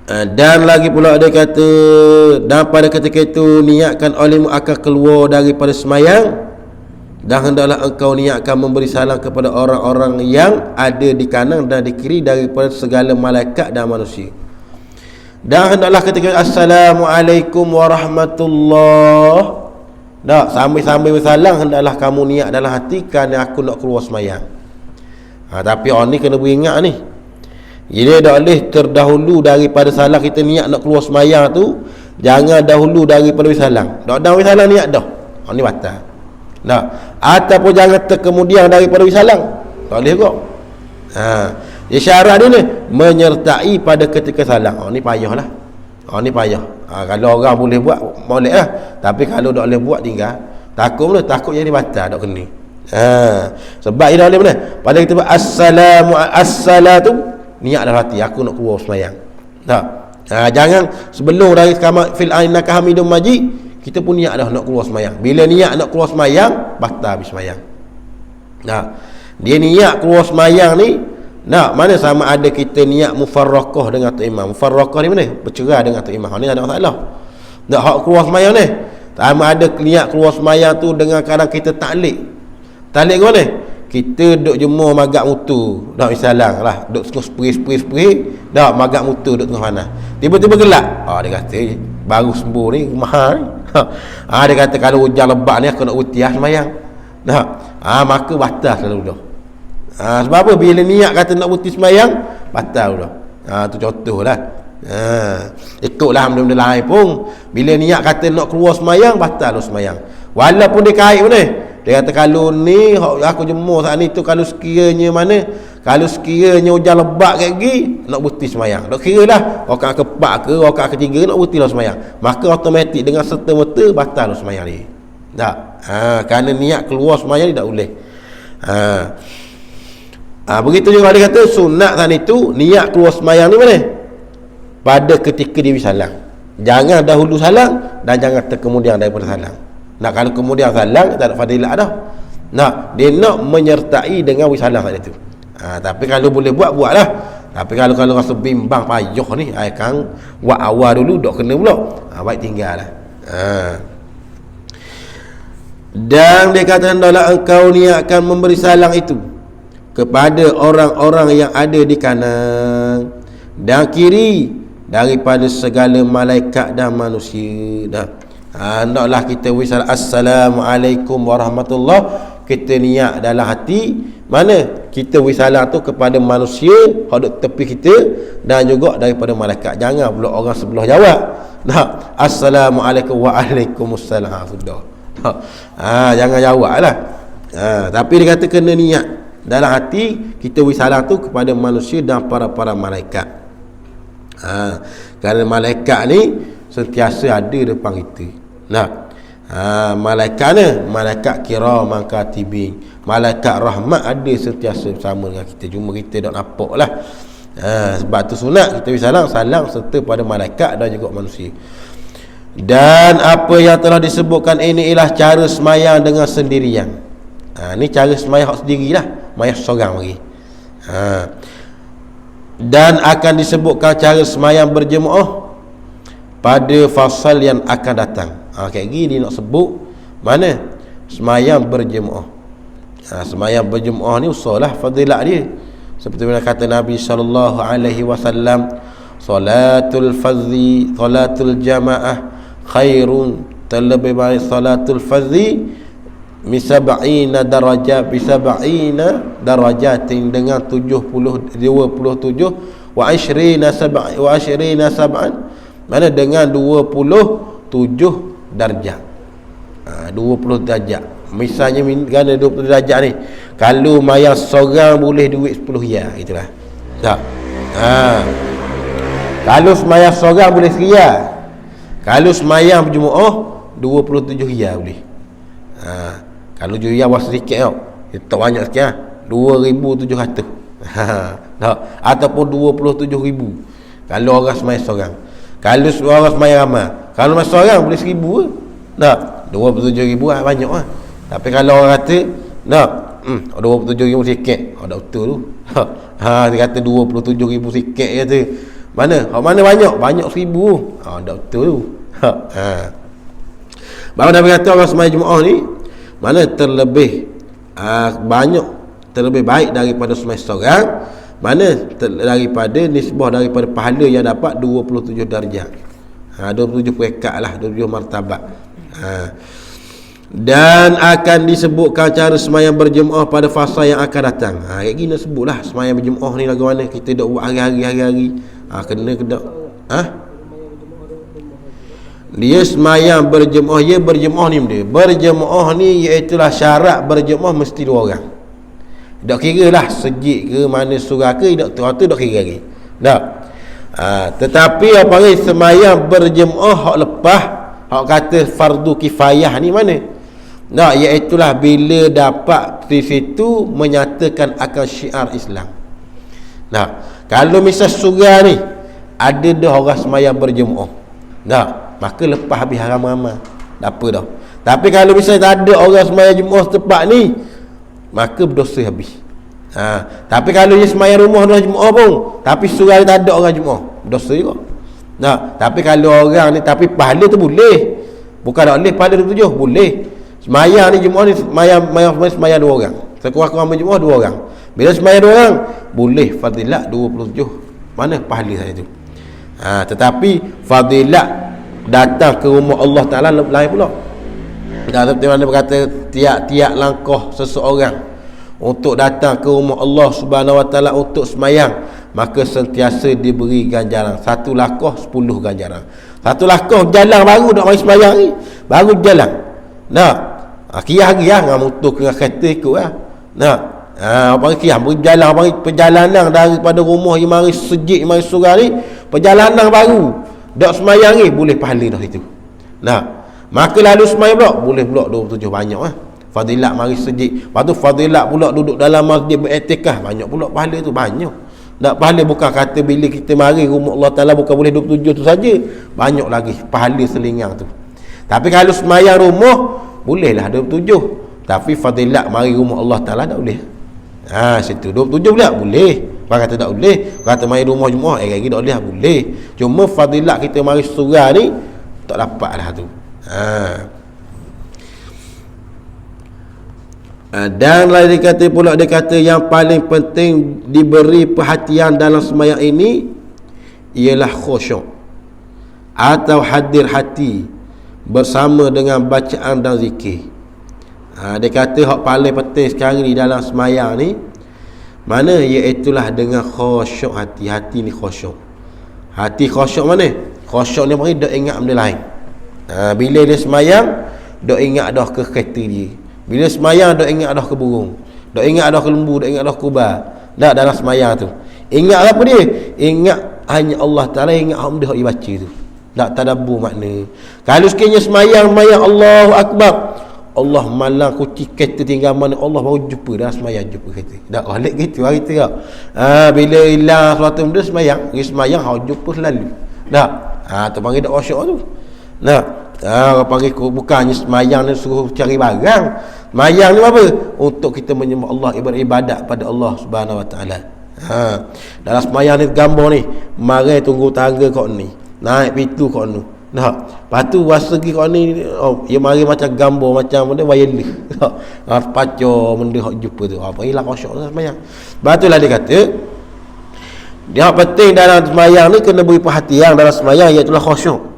Dan lagi pula dia kata, dan pada ketika itu niatkan olehmu akan keluar daripada semayang, dan hendaklah engkau niatkan memberi salam kepada orang-orang yang ada di kanan dan di kiri daripada segala malaikat dan manusia. Dan hendaklah ketika assalamualaikum warahmatullah, sambil-sambil bersalam, hendaklah kamu niat dalam hati, kerana aku nak keluar semayang. Tapi orang ni kena beringat ni, Jadi tak boleh terdahulu daripada salam kita niat nak keluar semayang tu, jangan dahulu daripada salam. Dak dah salam niat dah. Ni batal. Nah, ataupun jangan terkemudian daripada salam. Tak boleh kok. Dia syarat dia ni menyertai pada ketika salam. Ni payahlah. Ni payah. Kalau orang boleh buat boleh lah. Tapi kalau tak boleh buat tinggal. Takut mana? Takut jadi batal, tak kena. Sebab dia tak boleh mana? Pada kita buat as-salatu, niat dalam hati aku nak keluar sembahyang. Tak. Jangan sebelum dari kamar fil ainaka hamidum majid, kita pun niat dah nak keluar sembahyang. Bila niat nak keluar sembahyang, batal habis sembahyang. Dia niat keluar sembahyang ni, mana sama ada kita niat mufarraqah dengan tok imam. Mufarraqah ni mana? Bercerai dengan tok imam. Ni tak ada masalah. Tak hak keluar sembahyang ni. Sama ada niat keluar sembahyang tu dengan kadang kita taklik. Taklik ke mana? Kita duduk jemur magak mutu, dak misalang lah, duduk spray, dak magak mutu duduk tengah panas. Tiba-tiba gelap. Dia kata baru sembuh ni mahal ni. Dia kata kalau hujan lebat ni aku nak utiah sembahyang. Maka batal selalu dah. Sebab apa? Bila niat kata nak putih sembahyang, batal dah. Tu contohlah. Ikutlah benda-benda lain pun. Bila niat kata nak keluar sembahyang, batal dah sembahyang. Walaupun dia kait pun ni. Dia kata kalau ni aku jemur saat ni tu, kalau sekiranya mana, kalau sekiranya hujan lebat kat gigi nak putih sembahyang. Tak kira lah rakaat keempat ke rakaat ketiga nak putih lah sembahyang. Maka automatik dengan serta-merta batal dah sembahyang ni. Tak. Kerana niat keluar sembahyang ni tak boleh. Begitu juga dia kata sunat tadi tu niat keluar sembahyang ni mana? Pada ketika dia salam. Jangan dahulu salam dan jangan terkemudian daripada salam. Kalau kemudian salam tak ada fadilat dah. Dia nak menyertai dengan wisalam tadi tu. Tapi kalau boleh buatlah. Tapi kalau rasa bimbang payah ni, kan buat awal dulu dok kena pula. Baik tinggallah. Dan dia kata hendaklah engkau niatkan memberi salam itu kepada orang-orang yang ada di kanan dan kiri daripada segala malaikat dan manusia. Hendaklah kita wisal assalamualaikum warahmatullahi, kita niat dalam hati mana kita wisalah tu kepada manusia yang duduk tepi kita dan juga daripada malaikat. Jangan pula orang sebelah jawab assalamualaikum waalaikumsalam. Sudah. Jangan jawablah. Tapi dia kata kena niat dalam hati kita wisalah tu kepada manusia dan para malaikat. Kerana malaikat ni sentiasa ada depan kita. Malaikat ni malaikat kiraman katibin, malaikat rahmat ada sentiasa bersama dengan kita, cuma kita tak nampak lah. Sebab tu sunat kita salam serta pada malaikat dan juga manusia. Dan apa yang telah disebutkan ini ialah cara semayang dengan sendirian. Ni cara semayang sendirilah, semayang seorang lagi. Dan akan disebutkan cara semayang berjemaah pada fasal yang akan datang. Kayak gini nak sebut mana semayang berjemaah. Semayang berjemaah ni usahalah fadilat dia. Seperti mana kata Nabi sallallahu alaihi wasallam, salatul fardhi, salatul jamaah khairun, terlebih baik salatul fardhi misab'ina darajat, bisab'ina darajatin, dengan 27 wa ashrina sab'an, mana dengan 27 darjah. 20 darjah. Misalnya gana 20 darjah ni, kalau mayang seorang boleh duit 10 riyal, itulah. Tak. Kalau semayang seorang boleh RM1. Kalau semayang berjemaah 27 riyal boleh. Kalau 7 riyal was sedikit tau. Dia tak banyak sikit lah. 2,700. Tak. Ataupun 27,000 kalau orang semayang seorang. Kalau orang semayang ramai, kalau masa seorang boleh 1,000 ke? Tak. 27,000 lah banyak lah. Tapi kalau orang kata nak 27,000 sikit, tak betul tu. Dia kata 27,000 sikit, kata mana banyak 1,000. Tak betul tu. Baru Nabi kata orang semayang Jumaat ni mana terlebih banyak, terlebih baik daripada semayang seorang, mana daripada nisbah daripada pahala yang dapat 27 darjah. 27 peringkat lah, 27 martabat. Dan akan disebutkan cara semayang berjemaah pada fasa yang akan datang. Kayak gini sebutlah semayang berjemaah ni lagu mana kita dak buat hari-hari. Kena ke tak? Dia semayang berjemaah, ya berjemaah ni dia. Berjemaah ni iaitulah syarat berjemaah mesti 2 orang. Tak kira lah sejik ke mana surah ke, tak tu tak kira lagi. Tak. Tetapi apa ni semayang berjemaah hak lepas, hak kata fardu kifayah ni mana? Nah, iaitulah bila dapat di situ menyatakan akan syiar Islam. Nah, kalau misal surah ni ada dah orang semayang berjemaah. Nah, maka lepas habis haram-haram. Tak apa dah. Tapi kalau misal tak ada orang semayang jemaah setempat ni, maka berdosa habis. Tapi kalau dia semayang rumah dah jemaah pun, tapi surah ni tak ada orang jemaah, berdosa juga. Nah, tapi kalau orang ni tapi pahala tu boleh. Bukan tak boleh pahala 27, boleh. Semayang ni jemaah ni semayang 2 orang. Sekurang-kurang jemaah 2 orang. Bila semayang 2 orang, boleh fadilat 27. Mana pahala saya tu? Tetapi fadilat datang ke rumah Allah Ta'ala lain pula. Seperti mana berkata, tiap-tiap langkah seseorang untuk datang ke rumah Allah Subhanahu Wa Ta'ala untuk semayang, maka sentiasa diberi ganjaran. 1 langkah 10 ganjaran. 1 langkah jalan baru nak mari semayang ni, baru jalan. Nah, kira hari lah dengan motor ke kereta ikut lah. Nah, apa kira berjalan, perjalanan daripada rumah yang mari sejik mari surah ni, perjalanan baru dak semayang ni boleh pahala dah itu. Nah, maka lalu semayang pula boleh pula 27, banyak lah. Fadilat mari sejik. Lepas tu fadilat pula duduk dalam masjid beriktikaf, banyak pula pahala tu, banyak. Tak pahala bukan kata bila kita mari rumah Allah Ta'ala bukan boleh 27 tu saja, banyak lagi pahala selingang tu. Tapi kalau semayang rumah bolehlah 27, tapi fadilat mari rumah Allah Ta'ala tak boleh. Situ 27 pula boleh. Orang kata tak boleh, kata mari rumah jemaah lagi tak boleh, boleh. Cuma fadilat kita mari surah ni tak dapat dah tu. Dan lain dikata pula, dia kata yang paling penting diberi perhatian dalam sembahyang ini ialah khusyuk atau hadir hati bersama dengan bacaan dan zikir. Dia kata hak paling penting sekarang ni dalam sembahyang ni mana, iaitulah dengan khusyuk hati. Hati ni khusyuk. Hati khusyuk mana? Khusyuk ni mari dak ingat benda lain. Bila dia sembahyang dak ingat dah ke kereta dia. Bila semayang dak ingat dah ke burung, dak ingat dah ke lembu, dak ingat dah ke kubah. Tak dalam semayang tu. Ingat apa dia? Ingat hanya Allah Ta'ala, ingat hak benda hak dia baca tu. Tak tadabbur makna. Kalau sekiranya semayang Allahu Akbar, Allah malang kunci kereta tinggal mana, Allah baru jumpa dah semayang, jumpa kereta. Tak balik gitu hari tu tak. Bila hilang suatu benda semayang, dia semayang hak jumpa selalu. Tak. Tu panggil dak khusyuk tu. Nah, orang panggil bukannya semayang ni suruh cari barang. Semayang ni apa? Untuk kita menyembah Allah, beribadat pada Allah Subhanahu Wa Ta'ala. Dalam semayang ni gambar ni, mari tunggu tangga kau ni, naik pintu kau ni. Nah, lepas tu wasegi kau ni, dia mari macam gambar macam benda wireless. Pacar benda hak jumpa tu. Apa hilang khusyuk dalam semayang. Lepas tu lah dia kata, dia penting dalam semayang ni kena beri perhatian dalam semayang, iaitu khusyuk.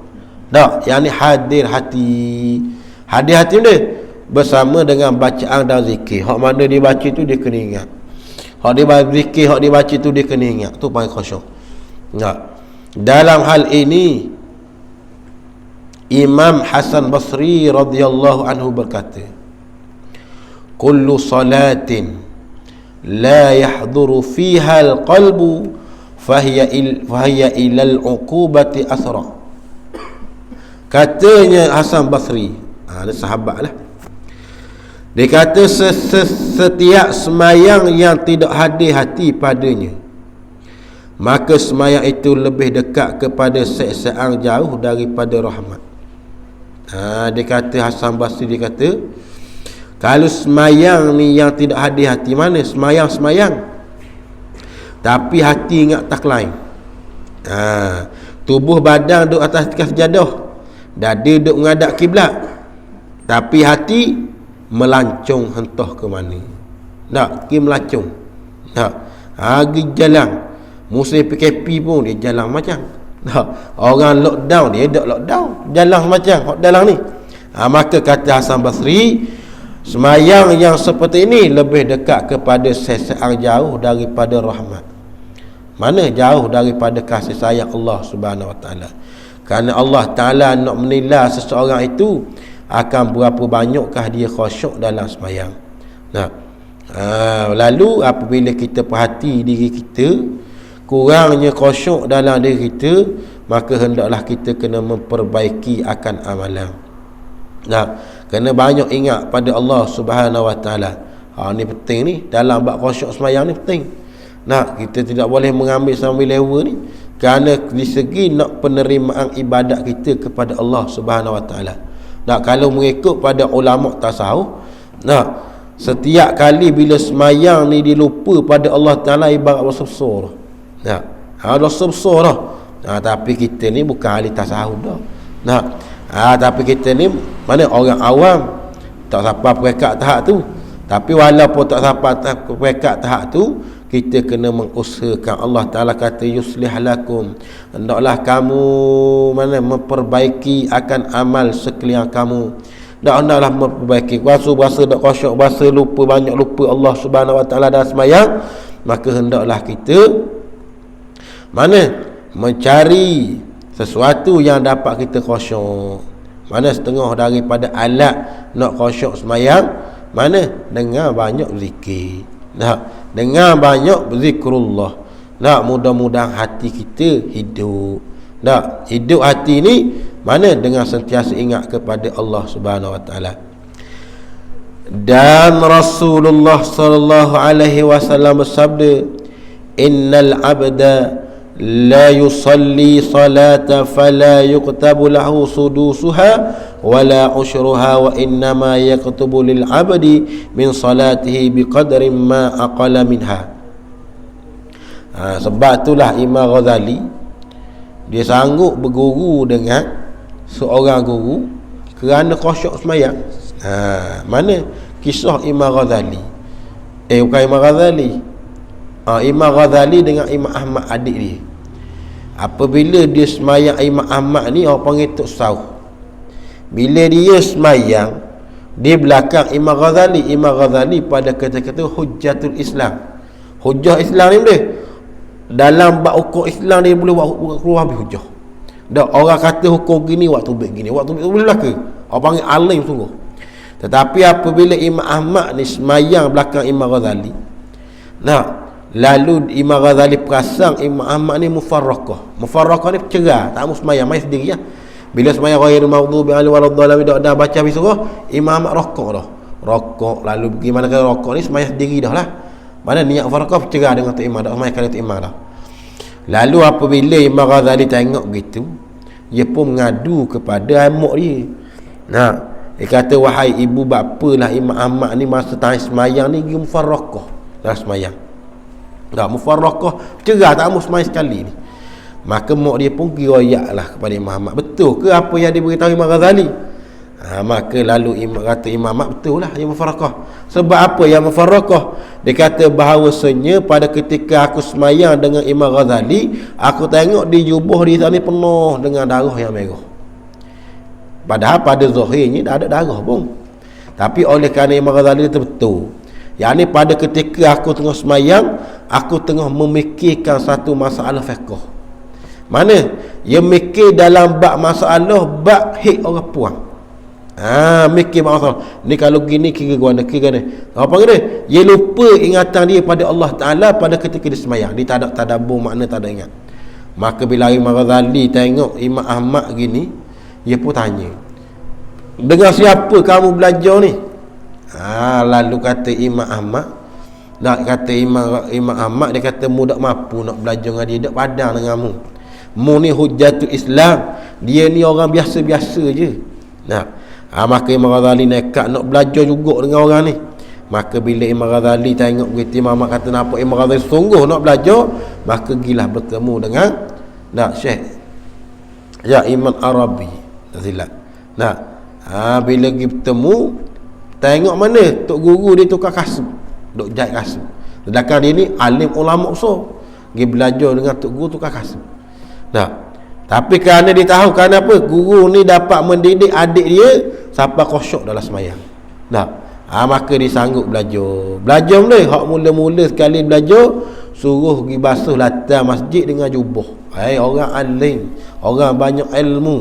Tak, yang ni hadir hati. Hadir hati dia bersama dengan bacaan dan zikir. Hak mana dia baca tu dia kena ingat. Hak dia zikir, hak dia baca tu dia kena ingat. Tu panggil khusyuk. Tak. Dalam hal ini Imam Hasan Basri radhiyallahu anhu berkata, kullu salatin la yahduru fiha al-qalbu fahiya ilal uqubati asra. Katanya Hasan Basri, ada sahabat lah, dia kata setiap semayang yang tidak hadir hati padanya, maka semayang itu lebih dekat kepada siksaan jauh daripada rahmat. Dia kata Hasan Basri, dia kata kalau semayang ni yang tidak hadir hati, mana semayang tapi hati ingat tak lain. Tubuh badan duduk atas sejadah, dada duduk menghadap kiblat, tapi hati melancong hentoh ke mana. Tak, dia melancong. Tak, hari jalan musim PKP pun dia jalan macam. Tak, orang lockdown dia tak lockdown, jalan macam hok dalam ni. Maka kata Hasan Basri, semayang yang seperti ini lebih dekat kepada sesear jauh daripada rahmat. Mana jauh daripada kasih sayang Allah Subhanahu Wa Taala. Kerana Allah Taala nak menilai seseorang itu akan berapa banyakkah dia khusyuk dalam semayang. Lalu apabila kita perhati diri kita, kurangnya khusyuk dalam diri kita, maka hendaklah kita kena memperbaiki akan amalan. Kena banyak ingat pada Allah Subhanahu Wa Taala. Ni penting ni, dalam bab khusyuk semayang ni penting. Kita tidak boleh mengambil sambil lewa ni, kerana di segi nak penerimaan ibadat kita kepada Allah Subhanahu Wa Taala. Kalau mengikut pada ulama tasawuf, setiap kali bila semayang ni dilupa pada Allah Taala ibarat dosa besar. Dosa besar dah. Tapi kita ni bukan ahli tasawuf dah. Tapi kita ni mana orang awam, tak sampai peringkat tahap tu. Tapi walaupun tak sampai peringkat tahap tu, kita kena mengusahakan. Allah Ta'ala kata yuslih lakum, hendaklah kamu memperbaiki akan amal sekalian kamu. Hendaklah memperbaiki. Bahasa tak khusyuk, bahasa lupa, banyak lupa Allah Subhanahu Wa Ta'ala dalam semayang, maka hendaklah kita mencari sesuatu yang dapat kita khusyuk. Setengah daripada alat nak khusyuk semayang, dengar banyak zikir, dengar banyak zikrullah. Mudah-mudahan hati kita hidup. Hidup hati ni dengan sentiasa ingat kepada Allah Subhanahu Wa Taala. Dan Rasulullah sallallahu alaihi wasallam bersabda, innal abda la yusalli salata fala yuktabu lahu sudusuha wala ushruha wa innama yaktubu lil abdi min salatihi biqadri ma aqala minha. Sebab itulah Imam Ghazali dia sanggup berguru dengan seorang guru kerana khusyuk semayang. Mana kisah Imam Ghazali? Bukan Imam Ghazali. Imam Ghazali dengan Imam Ahmad adik dia. Apabila dia semayang, Imam Ahmad ni orang panggil Tok Sauh. Bila dia semayang di belakang Imam Ghazali, Imam Ghazali pada kata-kata hujjatul Islam. Hujjah Islam ni boleh dalam bab hukum Islam dia boleh buat keluar habis hujjah. Orang kata hukum gini, waktu begini, waktu boleh belaka. Orang panggil alim sungguh. Tetapi apabila Imam Ahmad ni semayang belakang Imam Ghazali, lalu Imam Ghazali perasan Imam Ahmad ni mufarraqah. Mufarraqah ni cerai, tak mau semayang, main sendiri. Bila semayang ghairil maghdubi alaihim waladdallin, dah baca habis surah, Imam Ahmad rokok lalu bagaimana kalau rokok ni semayang sendiri dah lah. Mana niat mufarraqah cerai dengan Tok Imam, tak semayang kali Tok Imam dah. Lalu apabila Imam Ghazali tengok begitu, dia pun mengadu kepada amak dia. Dia kata, wahai ibu bapa lah Imam Ahmad ni masa tengah semayang ni dia mufarraqah dah semayang. Mufarraqah cerai, tak mau semayang sekali ni. Maka mak dia pun giroyak lah kepada Imam Ahmad, betul ke apa yang diberitahu Imam Ghazali? Maka lalu kata Imam Ahmad, betul lah yang mufarraqah. Sebab apa yang mufarraqah? Dia kata bahawasanya pada ketika aku semayang dengan Imam Ghazali, aku tengok di jubah dia ni penuh dengan darah yang merah. Padahal pada zahirnya tak ada darah pun. Tapi oleh kerana Imam Ghazali itu betul, yang ni pada ketika aku tengah semayang, aku tengah memikirkan satu masalah fiqh. Mana? Dia mikir dalam bab masalah bab hak orang puang. Mikir masalah ni kalau gini kira guna. Apa dia? Dia lupa ingatan dia pada Allah Taala pada ketika dia semayang. Dia tak ada tadabbur, makna tak ada ingat. Maka bila Imam Ghazali tengok Imam Ahmad gini, dia pun tanya, dengan siapa kamu belajar ni? Lalu kata Imam Ahmad, Imam Ahmad, dia kata, mu tak mampu nak belajar dengan dia, tak padang dengan mu. Mu ni hujjatul Islam, dia ni orang biasa-biasa je. Maka Imam Ghazali nekat nak belajar juga dengan orang ni. Maka bila Imam Ghazali tengok begitu, Imam Ahmad kata, nampak Imam Ghazali sungguh nak belajar, maka gilah bertemu dengan Syekh Imam Arabi Zilat. Bila pergi bertemu, tengok mana tok guru dia tukar kasut, duk jahit kasut. Sedangkan dia ni alim ulama besar, pergi belajar dengan tok guru tukar kasut. Tapi kerana dia tahu, kerana apa? Guru ni dapat mendidik adik dia siapa khusyuk dalam sembahyang. Nah, maka dia sanggup belajar boleh. Hak mula-mula sekali belajar suruh pergi basuh latar masjid dengan jubah. Orang alim, orang banyak ilmu.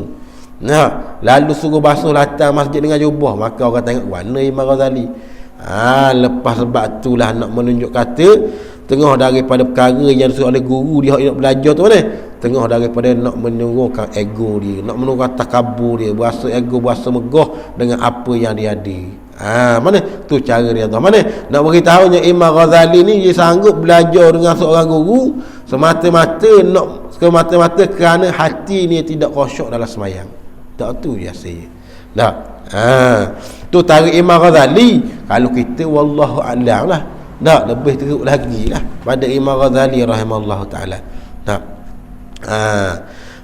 Nah, lalu suruh basuh latar masjid dengan jubah, maka orang tengok mana Imam Ghazali. Lepas sebab itulah nak menunjuk kata tengah daripada perkara yang disuruh oleh guru dia nak belajar tu mana? Tengah daripada nak menurunkan ego dia, nak menurunkan takabur dia, berasa ego, berasa megah dengan apa yang dia ada. Mana tu cara dia tu. Mana nak beritahunya Imam Ghazali ni dia sanggup belajar dengan seorang guru semata-mata kerana hati ni tidak khusyuk dalam sembahyang. Tak tu biasa. Nah, tu tarik Imam Ghazali. Kalau kita wallahu a'lam lah. Tak lebih teruk lagi lah pada Imam Ghazali rahimahullah taala. Nah,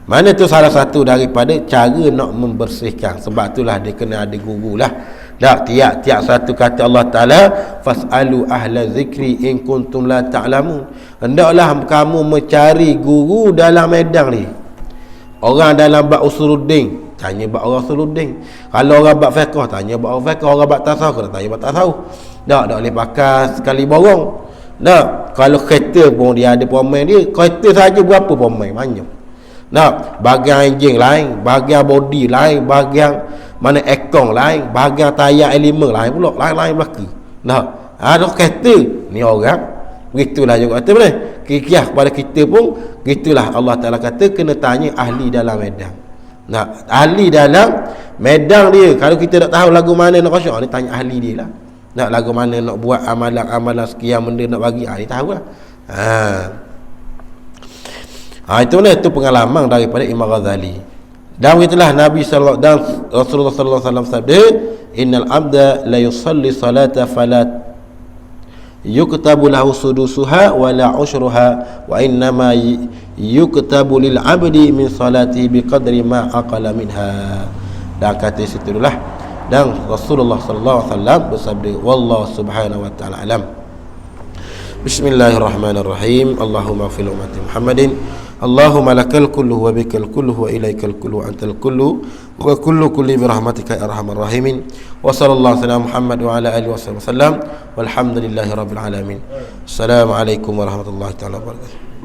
mana tu salah satu daripada cara nak membersihkan. Sebab itulah dia kena ada guru lah. Tak tiap-tiap satu kata Allah Ta'ala, fas'alu ahla zikri in kuntum la ta'lamun. Hendaklah kamu mencari guru dalam medan ni. Orang dalam bab usuluddin, tanya bab orang usuluddin. Kalau orang bab fiqh, tanya bab orang fiqh. Orang bab tasawuf, tanya bab tasawuf. Tak boleh pakai sekali borong. Tak, kalau kereta pun dia ada pemain dia. Kereta saja berapa pemain? Banyak. Tak, bahagian enjin lain, bahagian body lain, bahagian mana ekong lain, bahagian tayar elemen lain pula, lain-lain belaka. Nah, ada kereta ni orang begitulah juga kata boleh. Kikiyah kepada kita pun gitulah. Allah Taala kata kena tanya ahli dalam medan. Nah, ahli dalam medan dia. Kalau kita tak tahu lagu mana nak khusyuk, ni tanya ahli dia lah. Nak lagu mana nak buat amalan-amalan sekian benda nak bagi, dia tahulah. Itu mana itu pengalaman daripada Imam Ghazali. Dan begitulah Nabi sallallahu dan Rasulullah sallallahu alaihi wasallam sabda, innal abda la yusalli salata fala yuktabu lahu sudusuha wala ushruha wa innama yuktabu lil abdi min salatihi biqadri ma aqala minha. Dan kata situlah dan Rasulullah sallallahu alaihi wasallam bersabda, wallahu subhanahu wa ta'ala alam. Bismillahirrahmanirrahim. Allahumma fil ummati Muhammadin Allahumma lakal kullu wa bikal kullu wa ilaikal kullu antal kullu wa kullu kulli bi rahmatika ya arhamar rahimin. Wa sallallahu ala Muhammad wa ala alihi wasallam walhamdulillahi rabbil alamin. Assalamualaikum warahmatullahi taala wabarakatuh.